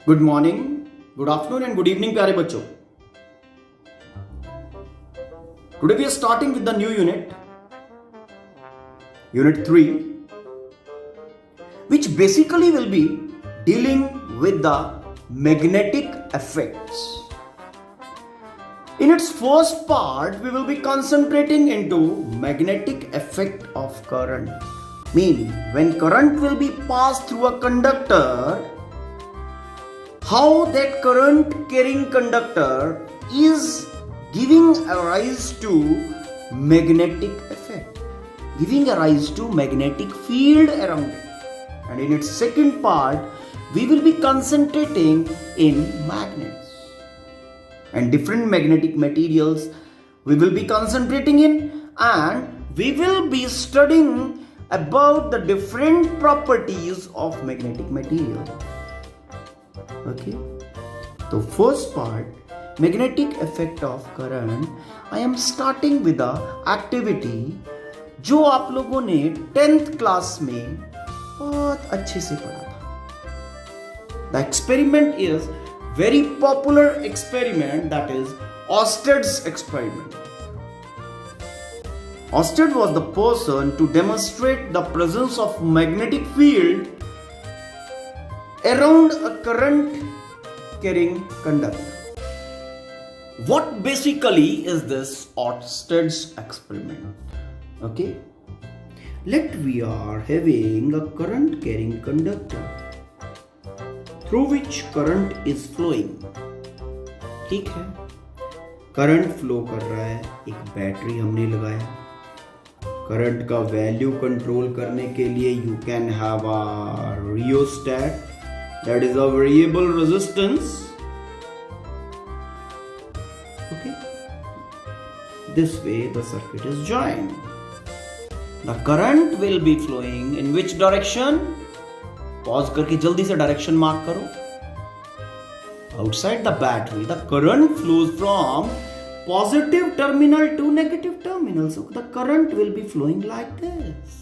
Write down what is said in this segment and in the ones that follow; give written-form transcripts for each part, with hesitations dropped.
Good morning, good afternoon and good evening प्यारे बच्चों। Today we are starting with the new unit 3, which basically will be dealing with the magnetic effects. In its first part, we will be concentrating into magnetic effect of current. Meaning, when current will be passed through a conductor, how that current carrying conductor is giving a rise to magnetic effect, giving a rise to magnetic field around it. And in its second part, we will be concentrating in magnets and different magnetic materials we will be concentrating in, and we will be studying about the different properties of magnetic material. Okay, so first part, magnetic effect of current. I am starting with a activity जो आप लोगों ने 10th class में बहुत अच्छे से पढ़ा था. The experiment is very popular experiment, that is Oersted's experiment. Oersted was the person to demonstrate the presence of magnetic field around a current carrying conductor. What basically is this Oersted's experiment? Okay, we are having a current carrying conductor through which current is flowing. ठीक है, current flow कर रहा है, एक battery हमने लगाया. Current का value control करने के लिए you can have a rheostat, that is a variable resistance. Okay, this way the circuit is joined. The current will be flowing in which direction? Pause करके जल्दी से डायरेक्शन मार्क करो. Outside the battery, the current flows from positive terminal to negative terminal. So the current will be flowing like this.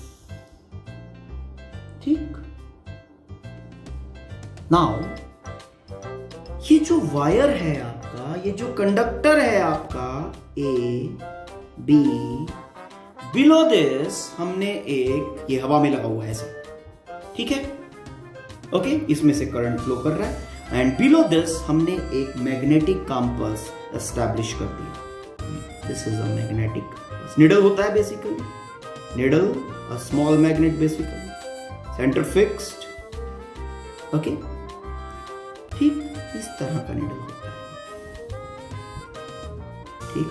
ठीक. Now ये जो wire है आपका, ये जो कंडक्टर है आपका ए बी, बिलो दिस हमने एक, ये हवा में लगा हुआ है ऐसे, ठीक है. ओके, इसमें से करंट फ्लो कर रहा है एंड बिलो दिस हमने एक मैग्नेटिक कंपास एस्टैब्लिश कर दिया. This is a magnetic needle होता है basically, needle a small magnet basically, centre fixed. Okay, ठीक इस तरह का नीडल होता है. ठीक,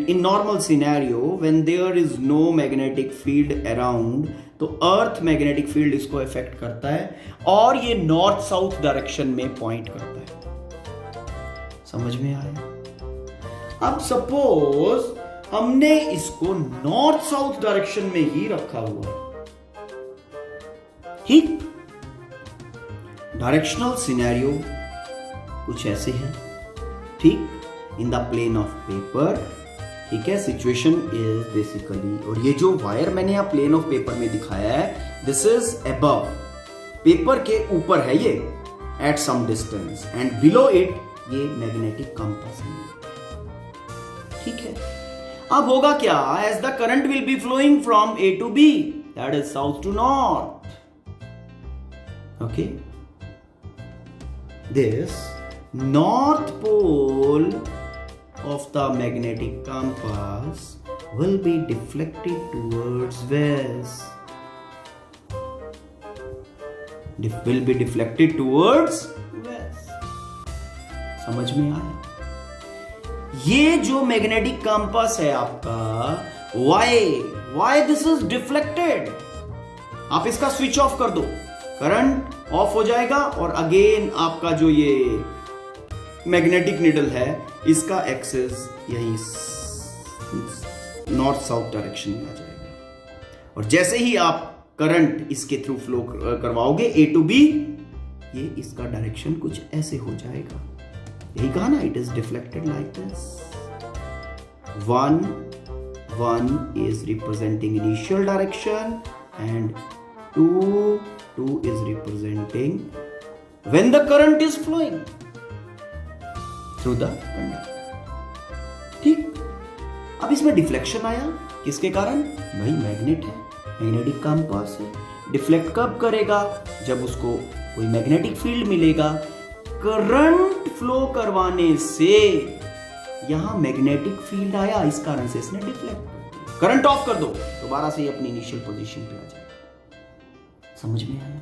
in normal scenario when there is no magnetic field around, तो अर्थ मैग्नेटिक फील्ड इसको इफेक्ट करता है और ये नॉर्थ साउथ डायरेक्शन में पॉइंट करता है. समझ में आया? अब सपोज हमने इसको नॉर्थ साउथ डायरेक्शन में ही रखा हुआ है. ठीक, डायरेक्शनल सिनेरियो कुछ ऐसे है. ठीक, in the plane of paper. ठीक है, सिचुएशन इज बेसिकली, और ये जो वायर मैंने यहां प्लेन ऑफ पेपर में दिखाया है, दिस इज अबव, पेपर के ऊपर है ये at some distance, and below it ये मैग्नेटिक कंपास है. ठीक है, अब होगा क्या? As the current will be flowing from A to B, that is south to north. Okay, this north pole of the magnetic compass will be deflected towards west. Will be deflected towards west. समझ में आया? ये जो magnetic compass है आपका, why this is deflected? आप इसका switch off कर दो, करंट ऑफ हो जाएगा और अगेन आपका जो ये मैग्नेटिक नीडल है, इसका एक्सेस यही नॉर्थ साउथ डायरेक्शन में आ जाएगा. और जैसे ही आप करंट इसके थ्रू फ्लो करवाओगे ए टू बी, ये इसका डायरेक्शन कुछ ऐसे हो जाएगा. यही कहा ना, it is deflected like this. 1 is representing initial direction and 2 is representing when the current is flowing through the conductor. ठीक, अब इसमें डिफ्लेक्शन आया, किसके कारण? भाई मैग्नेट है, मैग्नेटिक कंपास है। डिफ्लेक्ट कब करेगा? जब उसको कोई मैग्नेटिक फील्ड मिलेगा। करंट फ्लो करवाने से यहां मैग्नेटिक फील्ड आया, इस कारण से इसने डिफ्लेक्ट कर दिया। करंट ऑफ कर दो, दोबारा से अपनी इनिशियल पोजीशन पे आ जाए। समझ में आया?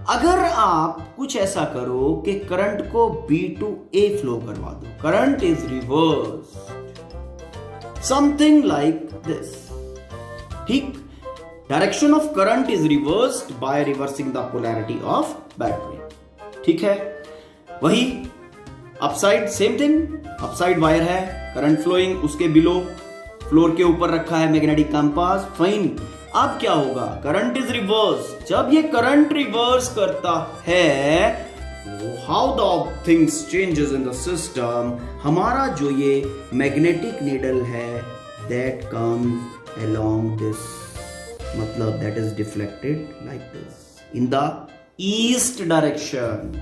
अगर आप कुछ ऐसा करो कि करंट को B to A फ्लो करवा दो, current is reverse, something like this. ठीक, direction of current is reversed by reversing the polarity of battery. ठीक है, वही upside same thing, upside wire है, करंट फ्लोइंग, उसके बिलो फ्लोर के ऊपर रखा है मैग्नेटिक कंपास। फाइन, अब क्या होगा? Current is reverse. जब ये करंट रिवर्स करता है, how the things changes in the system, हमारा जो ये मैग्नेटिक नीडल है दैट कम्स अलोंग दिस, मतलब that is deflected like this in the east direction.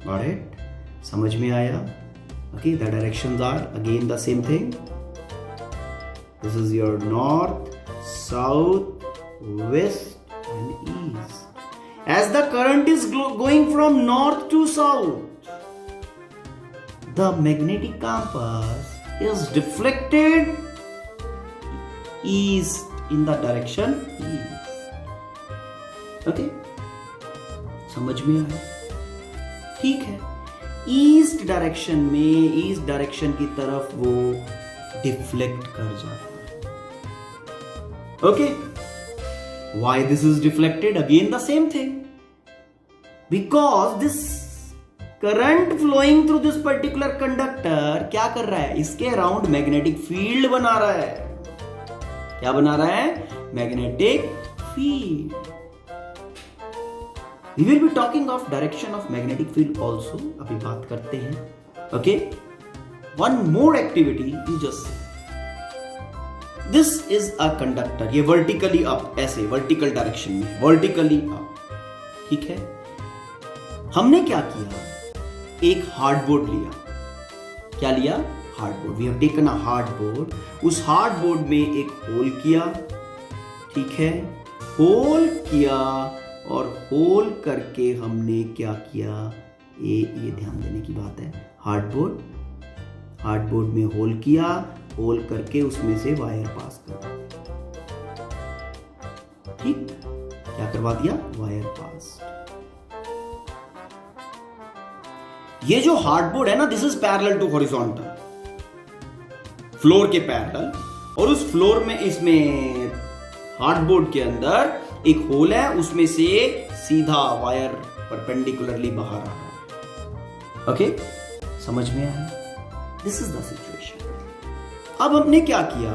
Got it? समझ में आया? Okay, the directions are again the same thing. This is your north, south, west and east. As the current is going from north to south, the magnetic compass is deflected east in the direction east. Okay? समझ में आया? ठीक है, east direction में, east direction की तरफ वो deflect कर जाता है. Okay, why this is deflected? Again the same thing, because this current flowing through this particular conductor क्या कर रहा है? इसके अराउंड मैग्नेटिक फील्ड बना रहा है. क्या बना रहा है? Magnetic field. We will be talking of direction of magnetic field also. अभी बात करते हैं. Okay, one more activity you just see. This is a conductor. ये vertically up, ऐसे vertical direction में, vertically up. ठीक है, हमने क्या किया? एक हार्डबोर्ड लिया. क्या लिया? Hardboard. We have taken a hardboard. उस हार्डबोर्ड में एक होल किया. ठीक है, होल किया और होल करके हमने क्या किया? ये ध्यान देने की बात है. हार्डबोर्ड में होल किया, होल करके उसमें से वायर पास कर. ठीक, क्या करवा दिया? Wire pass. ये जो हार्डबोर्ड है ना, this is parallel to horizontal, floor के पैरेलल. और उस फ्लोर में, इसमें हार्डबोर्ड के अंदर एक होल है, उसमें से सीधा वायर परपेंडिकुलरली बाहर आ रहा है. ओके, समझ में आया? This is the situation. अब हमने क्या किया?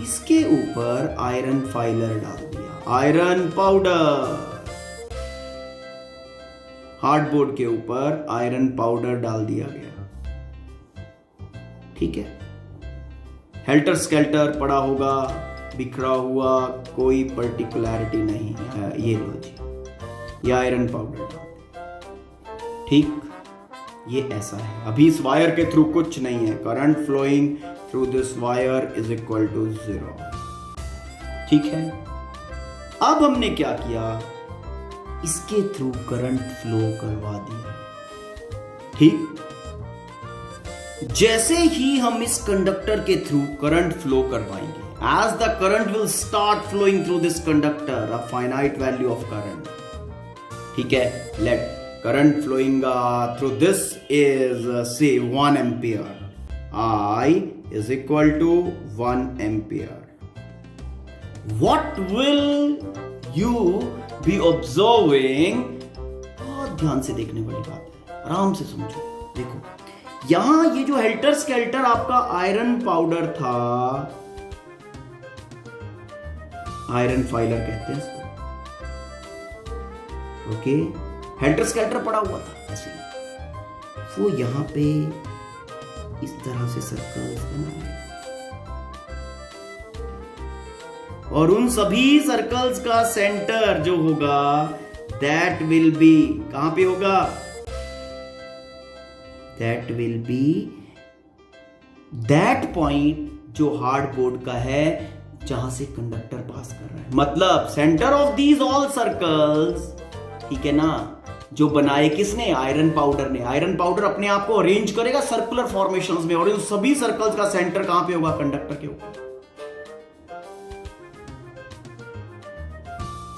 इसके ऊपर आयरन फाइलर डाल दिया, आयरन पाउडर. हार्डबोर्ड के ऊपर आयरन पाउडर डाल दिया गया. ठीक है, हेल्टर स्केल्टर पड़ा होगा, बिखरा हुआ, कोई पर्टिकुलैरिटी नहीं है. ये लो जी, ये आयरन पाउडर डाल दिया. ठीक, ये ऐसा है. अभी इस वायर के थ्रू कुछ नहीं है. Current flowing through this wire is equal to 0. ठीक है, अब हमने क्या किया? इसके थ्रू करंट फ्लो करवा दिया. ठीक, जैसे ही हम इस कंडक्टर के थ्रू करंट फ्लो करवाएंगे, as the current will start flowing through this conductor, a finite value of current. ठीक है, let current flowing through this is say 1 ampere. I is equal to 1 ampere. What will you be observing? बहुत ध्यान से देखने वाली बात है, आराम से समझो. देखो, यहां ये जो हेल्टर स्केल्टर आपका आयरन पाउडर था, आयरन फाइलर कहते हैं इसको. ओके, हेल्टर स्केल्टर पड़ा हुआ था ऐसे, वो यहां पे इस तरह से सर्कल्स बनाए, और उन सभी सर्कल्स का सेंटर जो होगा दैट विल बी, कहां पे होगा? That will be that point जो हार्ड बोर्ड का है जहां से कंडक्टर पास कर रहा है। मतलब centre of these all circles, ठीक है ना, जो बनाए किसने? आयरन पाउडर ने। आयरन पाउडर अपने आप को अरेंज करेगा सर्कुलर फॉर्मेशंस में, और इन सभी सर्कल्स का सेंटर कहां पे होगा? कंडक्टर के ऊपर।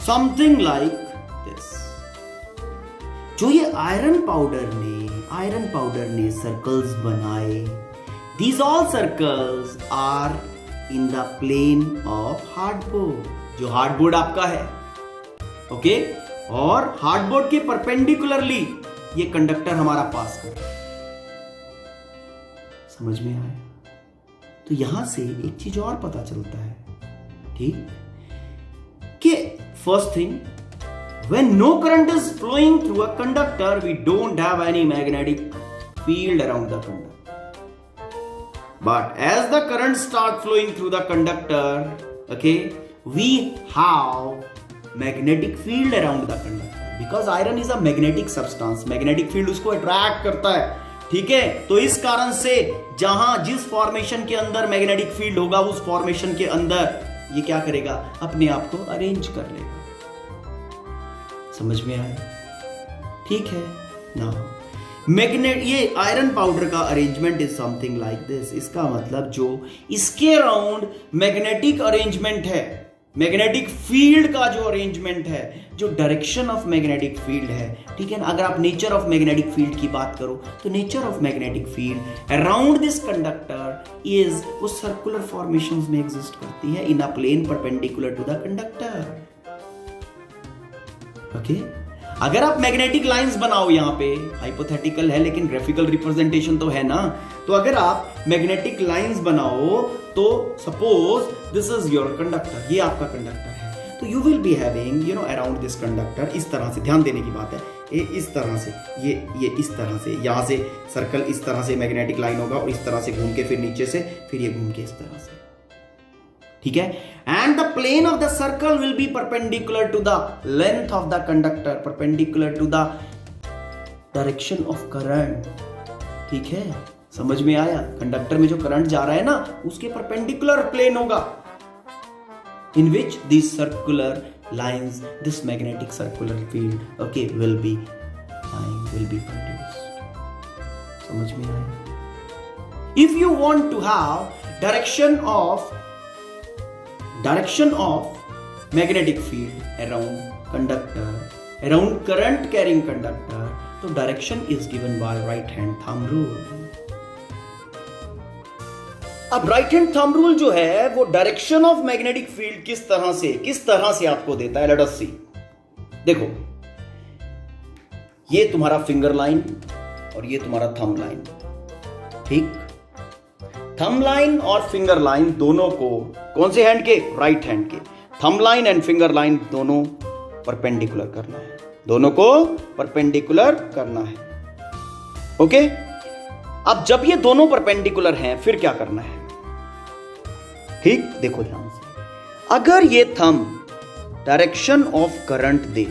Something like this. जो ये आयरन पाउडर ने सर्कल्स बनाए, these all circles are in the plane of hardboard. जो हार्डबोर्ड आपका है, ओके, और हार्डबोर्ड के परपेंडिकुलरली ये कंडक्टर हमारा पास कर रहा है। समझ में आया? तो यहां से एक चीज और पता चलता है, ठीक, कि first thing, when no current is flowing through a conductor, we don't have any magnetic field around the conductor. But as the current start flowing through the conductor, okay, we have magnetic field around the conductor because iron is a magnetic substance. Magnetic field उसको attract करता है, ठीक है? तो इस कारण से जहां जिस फॉर्मेशन के अंदर मैग्नेटिक फील्ड होगा, उस फॉर्मेशन के अंदर ये क्या करेगा? अपने आप को अरेंज कर लेगा। समझ में आया? ठीक है ना। मैग्नेट, ये आयरन पाउडर का arrangement is something like this. इसका मतलब जो इसके अराउंड मैग्नेटिक अरेंजमेंट है, मैग्नेटिक फील्ड का जो अरेंजमेंट है, जो डायरेक्शन ऑफ मैग्नेटिक फील्ड है, ठीक है ना। अगर आप नेचर ऑफ मैग्नेटिक फील्ड की बात करो तो nature of magnetic field around this conductor is, वो सर्कुलर फॉर्मेशंस में एग्जिस्ट करती है in a plane perpendicular to the conductor. Okay, अगर आप मैग्नेटिक लाइंस बनाओ, यहां पे हाइपोथेटिकल है लेकिन ग्राफिकल रिप्रेजेंटेशन तो है ना, तो अगर आप मैग्नेटिक लाइंस बनाओ तो suppose this is your conductor, ये आपका कंडक्टर है, तो you will be having you know around this conductor, इस तरह से, ध्यान देने की बात है, ये इस तरह से, ये इस तरह से, यहां से सर्कल इस तरह से मैग्नेटिक लाइन होगा और इस तरह से घूम के फिर नीचे से, फिर ये घूम के इस तरह से, ठीक है। And the plane of the circle will be perpendicular to the length of the conductor, perpendicular to the direction of current, ठीक है। समझ में आया? कंडक्टर में जो करंट जा रहा है ना, उसके परपेंडिकुलर प्लेन होगा in which this circular lines, this magnetic circular field, okay, will be produced. समझ में आया? If you want to have direction of magnetic field around conductor, around current carrying conductor, तो direction is given by right hand thumb rule। अब right hand thumb rule जो है वो direction of magnetic field किस तरह से आपको देता है, let us see। देखो, ये तुम्हारा फिंगर लाइन और ये तुम्हारा थंब लाइन, ठीक। थंब लाइन और फिंगर लाइन दोनों को कौन से हैंड के? राइट हैंड के। Thumb line and finger line दोनों परपेंडिकुलर करना है, दोनों को परपेंडिकुलर करना है, ओके। अब जब ये दोनों परपेंडिकुलर हैं, फिर क्या करना है? ठीक, देखो ध्यान से। अगर ये थंब डायरेक्शन ऑफ करंट दे,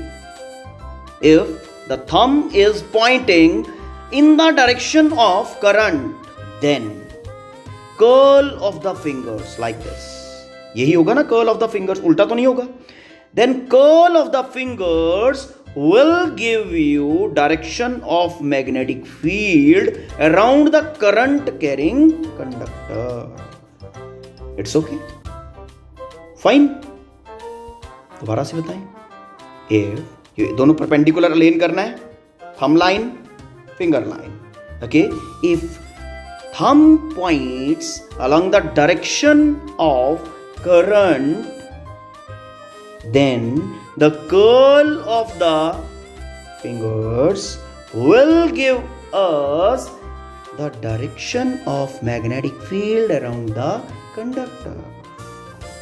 if the thumb is pointing in the direction of current, then curl of the fingers like this, यही होगा ना, कर्ल ऑफ द फिंगर्स, उल्टा तो नहीं होगा। Then curl of the fingers will give you direction of magnetic field around the current carrying conductor. It's okay, fine। दोबारा से बताएं, if ये दोनों perpendicular अलाइन करना है, thumb line, finger line, okay, if thumb points along the direction of current, then the curl of the fingers will give us the direction of magnetic field around the conductor.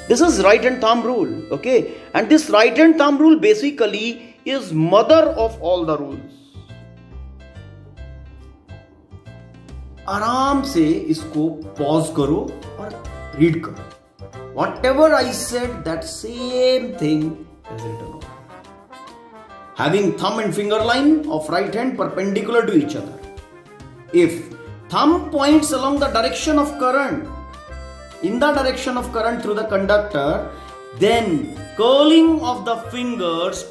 This is right hand thumb rule, okay, and this right hand thumb rule basically is mother of all the rules. आराम से इसको pause करो और read करो। Whatever I said, that same thing is written over. having thumb and finger line of right hand perpendicular to each other. If thumb points along the direction of current, in the direction of current through the conductor, then curling of the fingers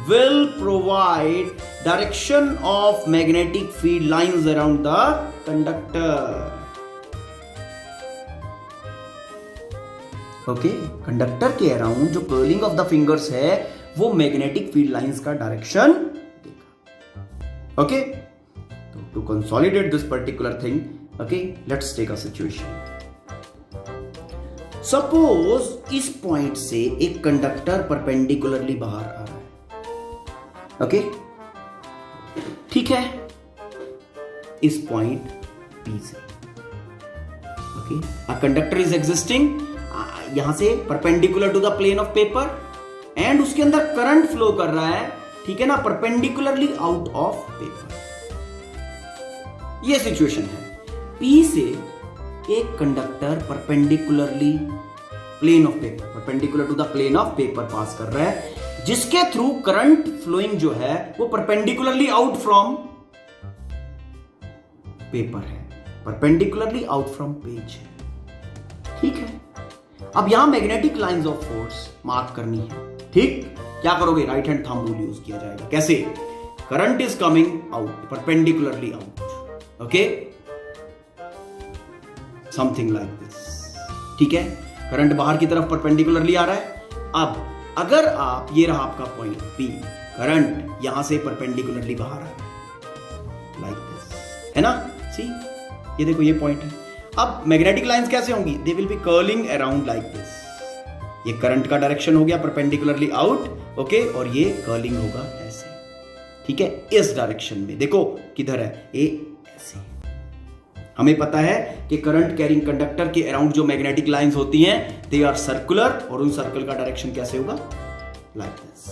will provide direction of magnetic field lines around the conductor. Okay, conductor के around जो curling of the fingers है वो magnetic field lines का direction देगा. Okay, तो to consolidate this particular thing, okay, let's take a situation. Suppose इस point से एक कंडक्टर परपेंडिकुलरली बाहर आ रहा है. ओके, ठीक है, इस पॉइंट P से. Okay, a conductor is existing यहां से perpendicular to the plane of paper and उसके अंदर करंट फ्लो कर रहा है, ठीक है ना, परपेंडिकुलरली आउट ऑफ पेपर. यह सिचुएशन है. P से एक conductor perpendicularly plane of paper, perpendicular to the plane of paper pass कर रहा है, जिसके थ्रू करंट फ्लोइंग जो है वो परपेंडिकुलरली आउट फ्रॉम पेपर है, परपेंडिकुलरली आउट फ्रॉम पेज है. ठीक है, अब यहां magnetic lines of force mark करनी है. ठीक, क्या करोगे? Right hand thumb rule use किया जाएगा. कैसे? Current is coming out perpendicularly out. Okay, something like this. ठीक है, करंट बाहर की तरफ परपेंडिकुलरली आ रहा है. अब अगर आप, ये रहा आपका पॉइंट P, करंट यहां से परपेंडिकुलरली बाहर आ रहा है लाइक दिस, है ना. सी, ये देखो, ये पॉइंट है. अब मैग्नेटिक लाइंस कैसे होंगी? They will B curling around like this. ये करंट का डायरेक्शन हो गया परपेंडिकुलरली आउट. ओके, और ये कर्लिंग होगा ऐसे. ठीक है, इस डायरेक्शन में. देखो किधर है, ये ऐसे. हमें पता है कि करंट कैरिंग कंडक्टर के अराउंड जो मैग्नेटिक लाइंस होती हैं दे आर सर्कुलर, और उन सर्कल का डायरेक्शन कैसे होगा? Like this.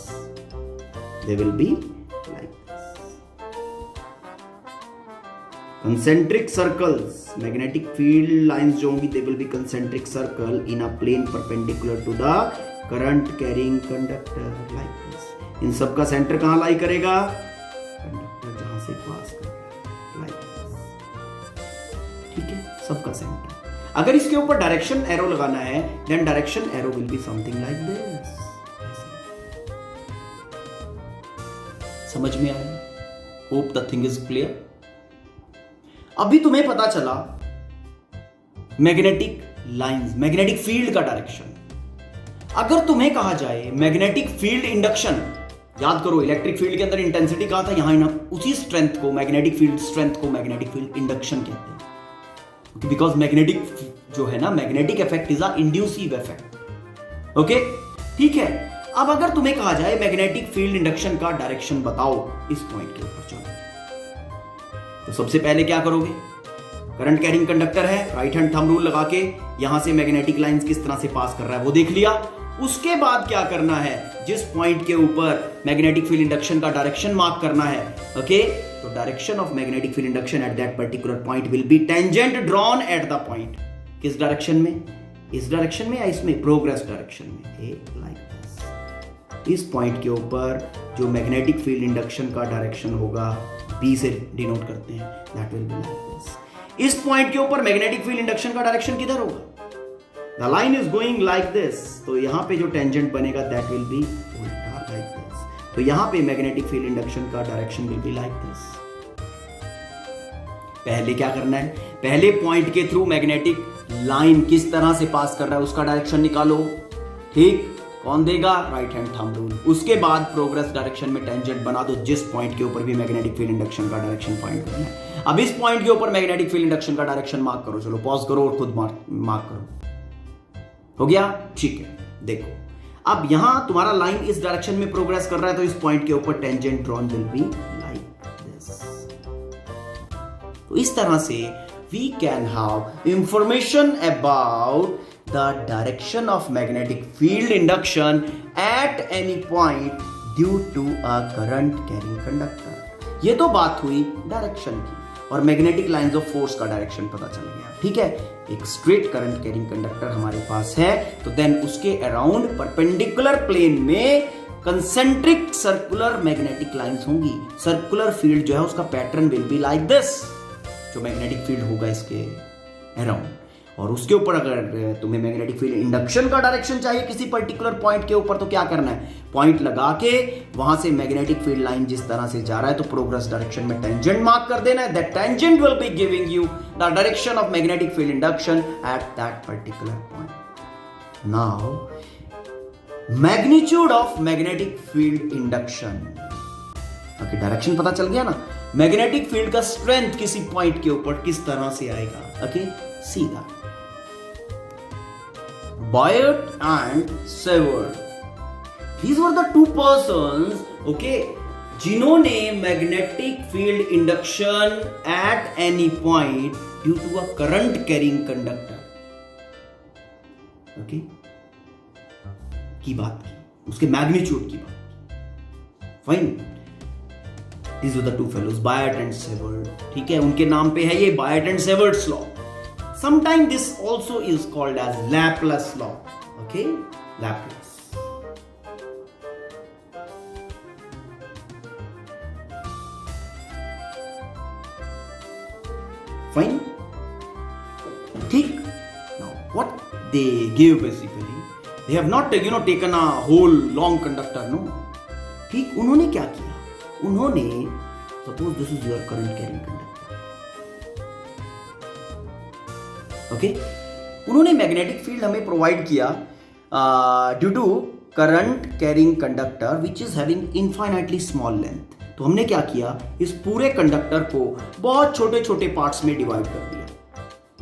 They will be like this. Concentric circles, magnetic field lines जो होंगी they will be concentric circle in a plane perpendicular to the current carrying conductor like this. इन सब का सेंटर कहां लाई करेगा? कंडक्टर जहां से पास कर रहा है लाइक दिस. ठीक है, सबका सेंटर. अगर इसके ऊपर डायरेक्शन एरो लगाना है then direction arrow will be something like this. समझ में आया? Hope the thing is clear. अभी तुम्हें पता चला मैग्नेटिक लाइंस, मैग्नेटिक फील्ड का डायरेक्शन. अगर तुम्हें कहा जाए मैग्नेटिक फील्ड इंडक्शन, याद करो इलेक्ट्रिक फील्ड के अंदर इंटेंसिटी कहा था, यहां ना उसी स्ट्रेंथ को, मैग्नेटिक फील्ड स्ट्रेंथ को मैग्नेटिक फील्ड इंडक्शन कहते हैं. बिकॉज मैग्नेटिक जो है ना, magnetic effect is a inductive effect. Okay, ठीक है. अब अगर तुम्हें कहा जाए मैग्नेटिक फील्ड इंडक्शन का डायरेक्शन बताओ इस पॉइंट के ऊपर, चलो, तो सबसे पहले क्या करोगे? करंट कैरिंग कंडक्टर है, राइट हैंड थंब रूल लगा के यहां से मैग्नेटिक लाइंस किस तरह से पास कर रहा है वो देख लिया. उसके बाद क्या करना है? जिस पॉइंट के ऊपर मैग्नेटिक फील्ड इंडक्शन का डायरेक्शन मार्क करना है. ओके, तो direction of magnetic field induction at that particular point will be tangent drawn at the point. किस डायरेक्शन में? इस डायरेक्शन में या इसमें? प्रोग्रेस डायरेक्शन में. Like this. इस पॉइंट के ऊपर जो मैग्नेटिक फील्ड इंडक्शन का डायरेक्शन होगा, B से डिनोट करते हैं, that will be like this. इस पॉइंट के ऊपर मैग्नेटिक फील्ड इंडक्शन का डायरेक्शन किधर होगा? The line is going like this. तो यहां पे जो टेंजेंट बनेगा दैट विल बी उल्टा लाइक दिस. तो यहां पे मैग्नेटिक फील्ड इंडक्शन का direction will be like this. पहले क्या करना है? पहले पॉइंट के थ्रू मैग्नेटिक लाइन किस तरह से पास कर रहा है उसका डायरेक्शन निकालो. ठीक, कौन देगा? Right hand thumb rule. उसके बाद प्रोग्रेस डायरेक्शन में टेंजेंट बना दो जिस पॉइंट के ऊपर भी मैग्नेटिक फील्ड इंडक्शन का डायरेक्शन फाइंड करना है. अब इस पॉइंट के ऊपर मैग्नेटिक फील्ड इंडक्शन का डायरेक्शन मार्क करो. चलो पॉज करो और खुद मार्क करो. हो गया? ठीक है. देखो, अब यहां तुम्हारा लाइन इस डायरेक्शन में प्रोग्रेस कर रहा है, तो इस पॉइंट के ऊपर tangent drawn will be like this. तो इस तरह से we can have information about the direction of magnetic field induction at any point due to a current carrying conductor. ये तो बात हुई डायरेक्शन की, और मैग्नेटिक लाइंस ऑफ फोर्स का डायरेक्शन पता चल गया. ठीक है, एक स्ट्रेट करंट कैरिंग कंडक्टर हमारे पास है, तो देन उसके अराउंड परपेंडिकुलर प्लेन में कंसेंट्रिक सर्कुलर मैग्नेटिक लाइंस होंगी। सर्कुलर फील्ड जो है उसका pattern will be like this, जो मैग्नेटिक फील्ड होगा इसके अराउंड। और उसके ऊपर अगर तुम्हें मैग्नेटिक फील्ड इंडक्शन का डायरेक्शन चाहिए किसी पर्टिकुलर पॉइंट के ऊपर, तो क्या करना है, पॉइंट लगा के वहां से मैग्नेटिक फील्ड लाइन जिस तरह से जा रहा है तो प्रोग्रेस डायरेक्शन में टेंजेंट मार्क कर देना है। That tangent will be giving you the direction of magnetic field induction at that particular point. Now magnitude of magnetic field induction, okay, direction पता चल गया ना। मैग्नेटिक फील्ड का स्ट्रेंथ किसी पॉइंट के ऊपर किस तरह से आएगा, okay, see that. Bayet and Seward, these were the two persons, okay, जिन्होंने magnetic field induction at any point due to a current carrying conductor, okay, की बात की, उसके मैग्नीट्यूड की बात की। Fine, these were the two fellows, Bayet and Seward, ठीक है, उनके नाम पे है ये Bayet and Seward's law। Sometimes this also is called as Laplace law, okay, Laplace। Fine, ठीक। Now what they give basically, they have not taken a whole long conductor, no, ठीक। उन्होंने क्या किया, उन्होंने suppose this is your current carrying conductor, okay, उन्होंने magnetic field हमें provide किया due to current carrying conductor which is having infinitely small length. तो हमने क्या किया, इस पूरे कंडक्टर को बहुत छोटे छोटे पार्ट्स में डिवाइड कर दिया,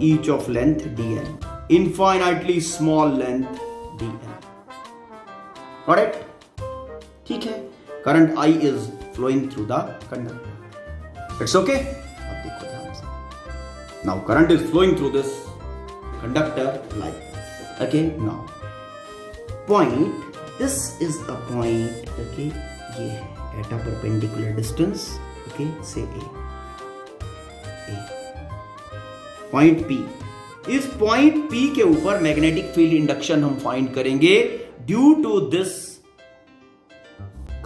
each of length dl, infinitely small length dl, correct, ठीक है। Current I is flowing through the conductor, it's okay. अब देखो ध्यान से, now current is flowing through this conductor like this, okay। Now point, this is a point, okay, ये है at a perpendicular distance, okay, say A point P। इस point P के ऊपर magnetic field induction हम find करेंगे due to this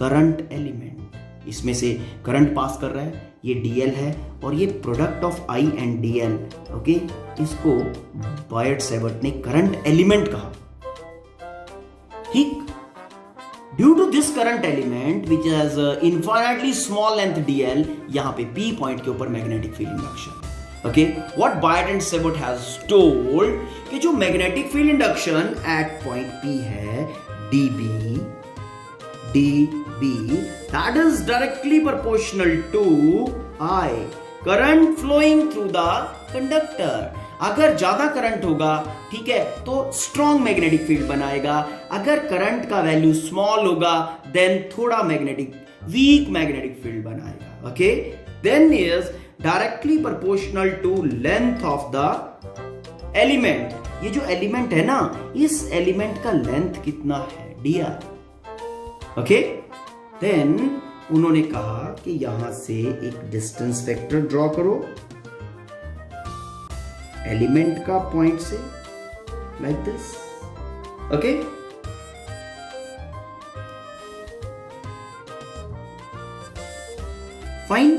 current element. इसमें से current pass कर रहा है, ये dl है, और ये product of I and dl, okay, इसको बायट सेवर्ट ने करंट एलिमेंट कहा, ठीक। Due to this current element which has infinitely small length dl, यहां पे P पॉइंट के ऊपर magnetic field induction, okay. What Biot and Savart has told कि जो magnetic field induction at point P है dB, that is directly proportional to I, current flowing through the conductor। अगर ज्यादा current होगा, ठीक है, तो स्ट्रॉन्ग मैग्नेटिक फील्ड बनाएगा। अगर करंट का वैल्यू स्मॉल होगा देन थोड़ा वीक मैग्नेटिक फील्ड बनाएगा, okay. Then is directly proportional to length of the element. ये जो एलिमेंट है ना, इस एलिमेंट का लेंथ कितना है, dr, ओके। देन उन्होंने कहा कि यहां से एक डिस्टेंस वेक्टर ड्रॉ करो एलिमेंट का पॉइंट से, लाइक दिस, ओके। फाइन,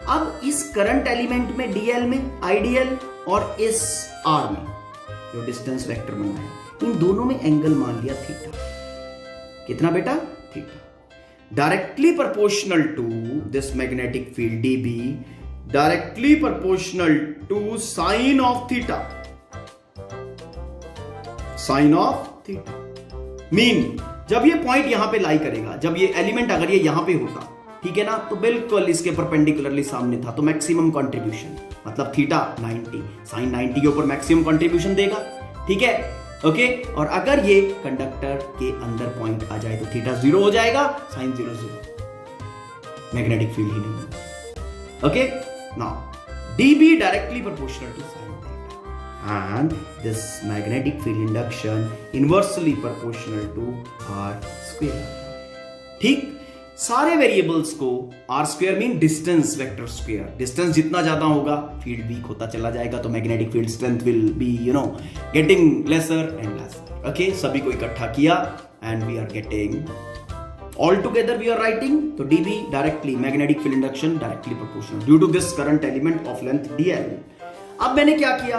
अब इस करंट एलिमेंट में dl में idl और इस r में जो डिस्टेंस वेक्टर बना है, इन दोनों में एंगल मान लिया थीटा। कितना बेटा, theta. Directly proportional to this magnetic field dB, directly proportional to sine of theta, sine of theta. Mean जब ये पॉइंट यहां पे लाई करेगा, जब ये एलिमेंट अगर ये यहां पे होता, ठीक है ना, तो बिल्कुल इसके परपेंडिकुलरली सामने था, तो मैक्सिमम कंट्रीब्यूशन मतलब थीटा 90, साइन 90 के ऊपर मैक्सिमम कंट्रीब्यूशन देगा, ठीक है, ओके। और अगर ये कंडक्टर के अंदर पॉइंट आ जाए तो थीटा 0 हो जाएगा, साइन 0 0, मैग्नेटिक फील्ड ही नहीं, okay. Now dB directly proportional to sine theta and this magnetic field induction inversely proportional to r square, ठीक। सारे वेरिएबल्स को r square mean distance vector square, distance जितना ज्यादा होगा फील्ड वीक होता चला जाएगा, तो magnetic field strength will be getting lesser and lesser, okay. सभी को इकट्ठा किया and we are getting all together we are writing तो dB directly magnetic field induction directly proportional due to this current element of length dl। अब मैंने क्या किया,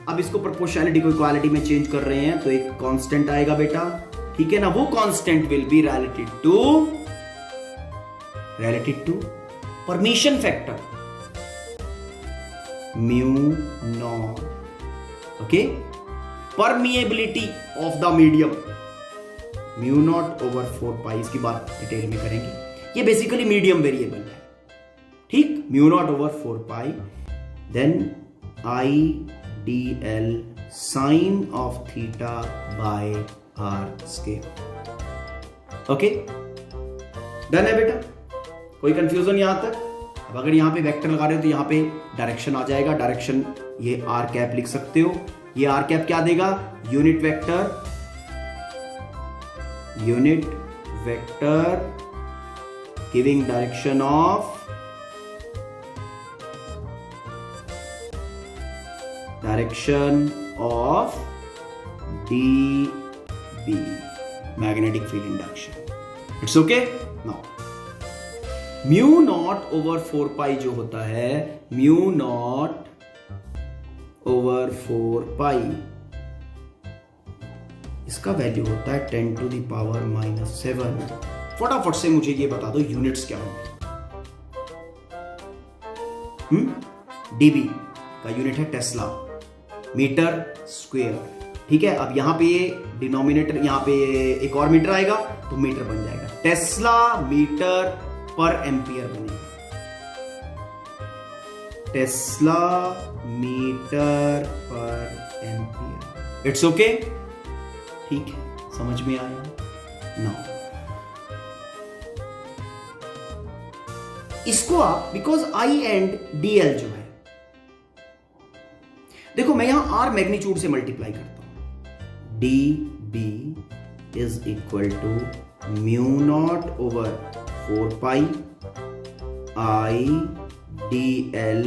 अब इसको प्रोपोर्शनलिटी को इक्वालिटी में चेंज कर रहे हैं तो एक कांस्टेंट आएगा बेटा, ठीक है ना। वो constant will be related to permission factor mu naught, okay. Permeability of the medium mu naught over 4 pi, इसकी बात डिटेल में करेंगे। ये बेसिकली मीडियम वेरिएबल है, ठीक। Mu naught over 4 pi, then I d l sine of theta by r square, okay. Done है बेटा, कोई कंफ्यूजन यहां तक? अब अगर यहां पे वेक्टर लगा रहे हो तो यहां पे डायरेक्शन आ जाएगा, डायरेक्शन ये आर कैप लिख सकते हो। ये आर कैप क्या देगा, unit vector giving direction of dB magnetic field induction. It's okay. Now mu naught over 4 पाई जो होता है, म्यू नॉट ओवर 4 पाई, इसका वैल्यू होता है 10 टू द पावर -7। फटाफट से मुझे ये बता दो यूनिट्स क्या होंगे। डीबी का यूनिट है टेस्ला, मीटर स्क्वायर, ठीक है। अब यहां पे ये डिनोमिनेटर, यहां पे एक और मीटर आएगा तो मीटर बन जाएगा, टेस्ला मीटर पर एम्पियर बनेगा, टेस्ला मीटर पर एम्पियर। इट्स ओके, ठीक है, समझ में आया। नाउ इसको आप बिकॉज आई एंड डीएल जो है, देखो मैं यहां आर मैग्नीट्यूड से मल्टीप्लाई करता हूं, d B is equal to mu naught over 4 pi I d l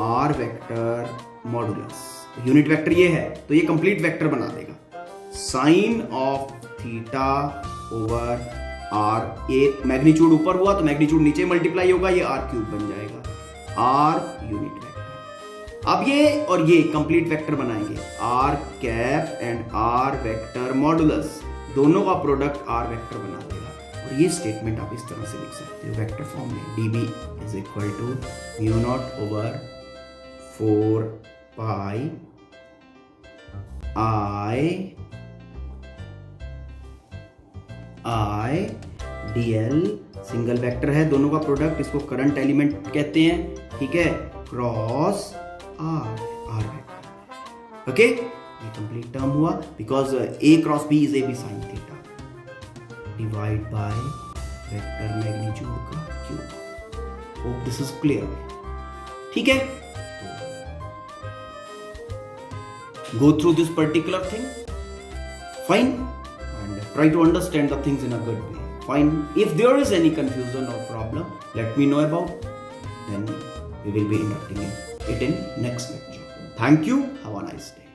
r vector modulus. Unit vector ये है तो ये कंप्लीट वेक्टर बना देगा, sine of theta over r. एक मैग्नीट्यूड ऊपर हुआ तो मैग्नीट्यूड नीचे मल्टीप्लाई होगा, ये आर क्यूब बन जाएगा, आर यूनिट वेक्टर। अब ये और ये कंप्लीट वेक्टर बनाएंगे, r cap and r vector modulus, दोनों का प्रोडक्ट आर वेक्टर बना देगा। और ये स्टेटमेंट आप इस तरह से लिख सकते हो वेक्टर फॉर्म में, dB is equal to mu naught over 4 pi I d l, single vector है, दोनों का प्रोडक्ट, इसको करंट एलिमेंट कहते हैं, ठीक है, क्रॉस आर वेक्टर, ओके। ये कंप्लीट टर्म हुआ because A cross B is A B sine theta divide by vector magnitude का cube. Hope this is clear, ठीक है। Go through this particular thing, fine, and try to understand the things in a good way. Fine. If there is any confusion or problem, let me know about. Then we will be inducting it in next lecture. Thank you. Have a nice day.